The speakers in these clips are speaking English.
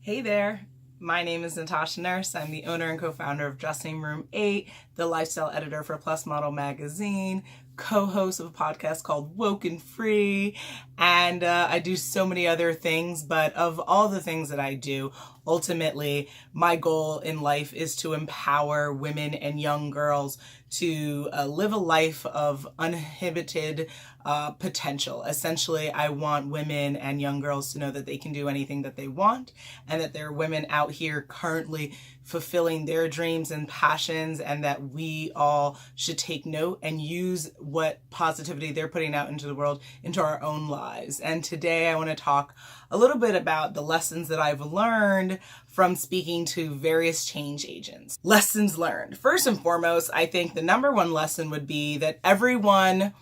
Hey there, my name is Natasha Nurse. I'm the owner and co-founder of Dressing Room 8, the lifestyle editor for Plus Model magazine, co-host of a podcast called Woke and Free, and I do so many other things, but of all the things that I do, ultimately, my goal in life is to empower women and young girls to live a life of uninhibited potential. Essentially, I want women and young girls to know that they can do anything that they want, and that there are women out here currently fulfilling their dreams and passions, and that we all should take note and use what positivity they're putting out into the world into our own lives. And today I want to talk a little bit about the lessons that I've learned from speaking to various change agents. Lessons learned. First and foremost, I think the number one lesson would be that everyone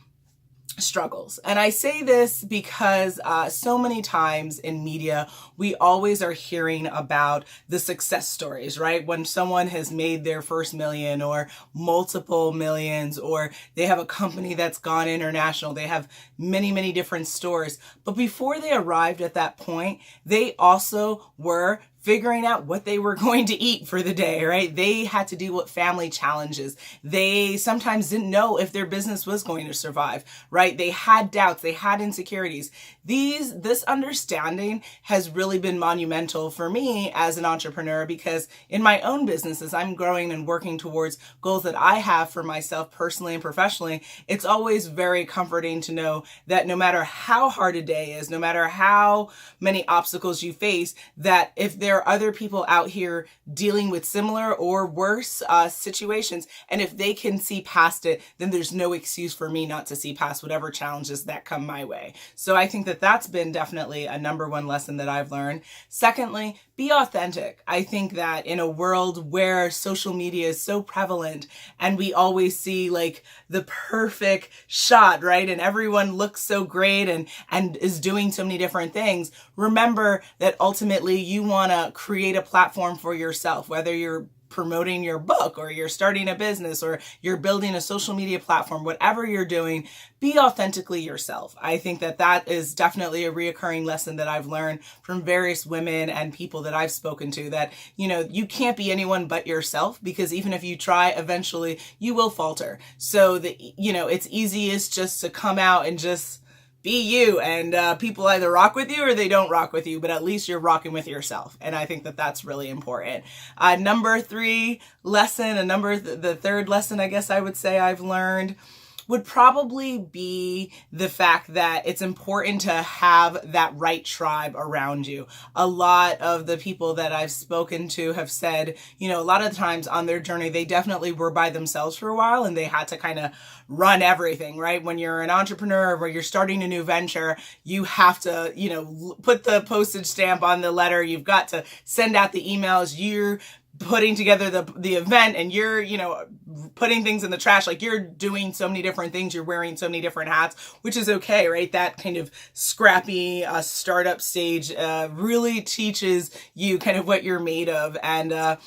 struggles. And I say this because so many times in media, we always are hearing about the success stories, right? When someone has made their first million or multiple millions, or they have a company that's gone international, they have many, many different stores. But before they arrived at that point, they also were figuring out what they were going to eat for the day, right? They had to deal with family challenges. They sometimes didn't know if their business was going to survive, right? They had doubts, they had insecurities. This understanding has really been monumental for me as an entrepreneur, because in my own businesses, I'm growing and working towards goals that I have for myself personally and professionally. It's always very comforting to know that no matter how hard a day is, no matter how many obstacles you face, that if there are other people out here dealing with similar or worse situations, and if they can see past it, then there's no excuse for me not to see past whatever challenges that come my way. So I think that that's been definitely a number one lesson that I've learned. Secondly, be authentic. I think that in a world where social media is so prevalent and we always see like the perfect shot, right? And everyone looks so great and is doing so many different things. Remember that ultimately you want to create a platform for yourself, whether you're promoting your book or you're starting a business or you're building a social media platform, whatever you're doing, be authentically yourself. I think that that is definitely a reoccurring lesson that I've learned from various women and people that I've spoken to, that, you know, you can't be anyone but yourself, because even if you try, eventually you will falter. So that, you know, it's easiest just to come out and just be you, and people either rock with you or they don't rock with you, but at least you're rocking with yourself. And I think that that's really important. Number three lesson, the third lesson I guess I would say I've learned would probably be the fact that it's important to have that right tribe around you. A lot of the people that I've spoken to have said, you know, a lot of times on their journey, they definitely were by themselves for a while and they had to kind of run everything, right? When you're an entrepreneur or you're starting a new venture, you have to, you know, put the postage stamp on the letter. You've got to send out the emails. You're putting together the event, and you're, you know, putting things in the trash. Like, you're doing so many different things. You're wearing so many different hats, which is okay, right? That kind of scrappy startup stage really teaches you kind of what you're made of. And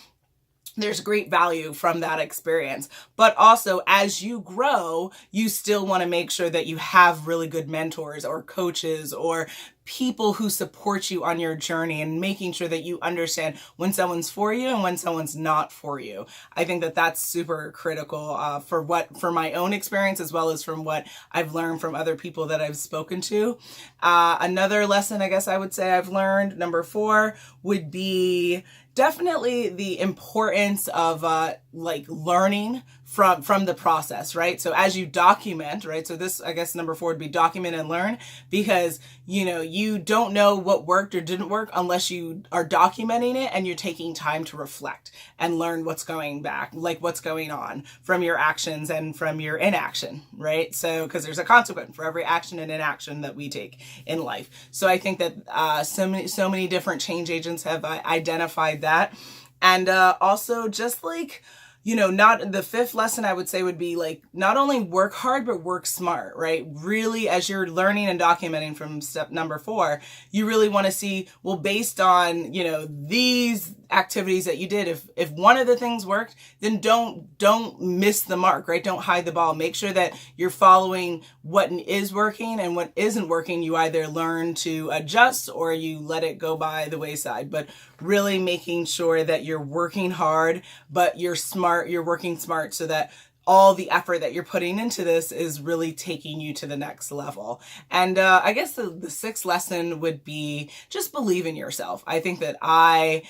there's great value from that experience. But also, as you grow, you still want to make sure that you have really good mentors or coaches or people who support you on your journey, and making sure that you understand when someone's for you and when someone's not for you. I think that that's super critical for my own experience, as well as from what I've learned from other people that I've spoken to. Another lesson I guess I would say I've learned, number 4, would be definitely the importance of learning from the process, right? So as you document, right? So this, I guess number 4 would be document and learn, because, you know, you don't know what worked or didn't work unless you are documenting it and you're taking time to reflect and learn what's going on from your actions and from your inaction, right? So, because there's a consequence for every action and inaction that we take in life. So I think that so many different change agents have identified that. And also just like, you know, not the 5th lesson I would say would be like, not only work hard, but work smart, right? Really, as you're learning and documenting from step number 4, you really want to see, well, based on, you know, these activities that you did, if one of the things worked, then don't miss the mark, right? Don't hide the ball. Make sure that you're following what is working, and what isn't working, you either learn to adjust or you let it go by the wayside. But really making sure that you're working hard, but you're smart, you're working smart, so that all the effort that you're putting into this is really taking you to the next level. And I guess the sixth lesson would be just believe in yourself. I think that I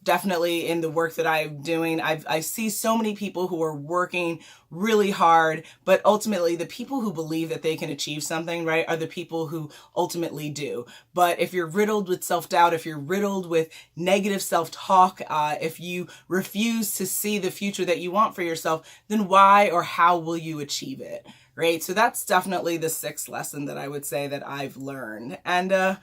definitely, in the work that I'm doing, I see so many people who are working really hard, but ultimately the people who believe that they can achieve something, right, are the people who ultimately do. But if you're riddled with self-doubt, if you're riddled with negative self-talk, if you refuse to see the future that you want for yourself, then why or how will you achieve it, right? So that's definitely the sixth lesson that I would say that I've learned. And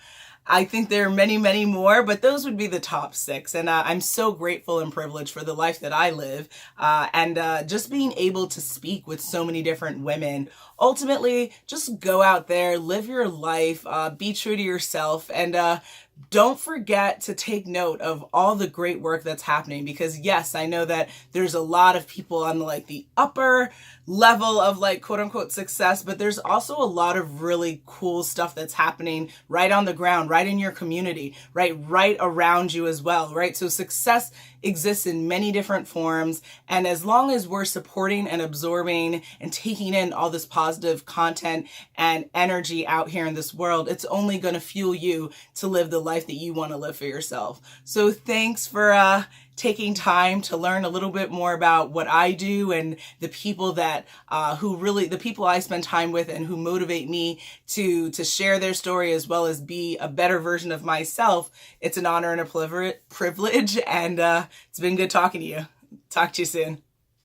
I think there are many, many more, but those would be the top six. And I'm so grateful and privileged for the life that I live, and just being able to speak with so many different women. Ultimately, just go out there, live your life, be true to yourself, and don't forget to take note of all the great work that's happening, because yes, I know that there's a lot of people on like the upper level of like quote unquote success, but there's also a lot of really cool stuff that's happening right on the ground, right in your community, right around you as well, right? So success exists in many different forms, and as long as we're supporting and absorbing and taking in all this positive content and energy out here in this world, it's only going to fuel you to live the life that you want to live for yourself. So thanks for taking time to learn a little bit more about what I do and the people that the people I spend time with and who motivate me to share their story as well as be a better version of myself. It's an honor and a privilege, and it's been good talking to you. Talk to you soon.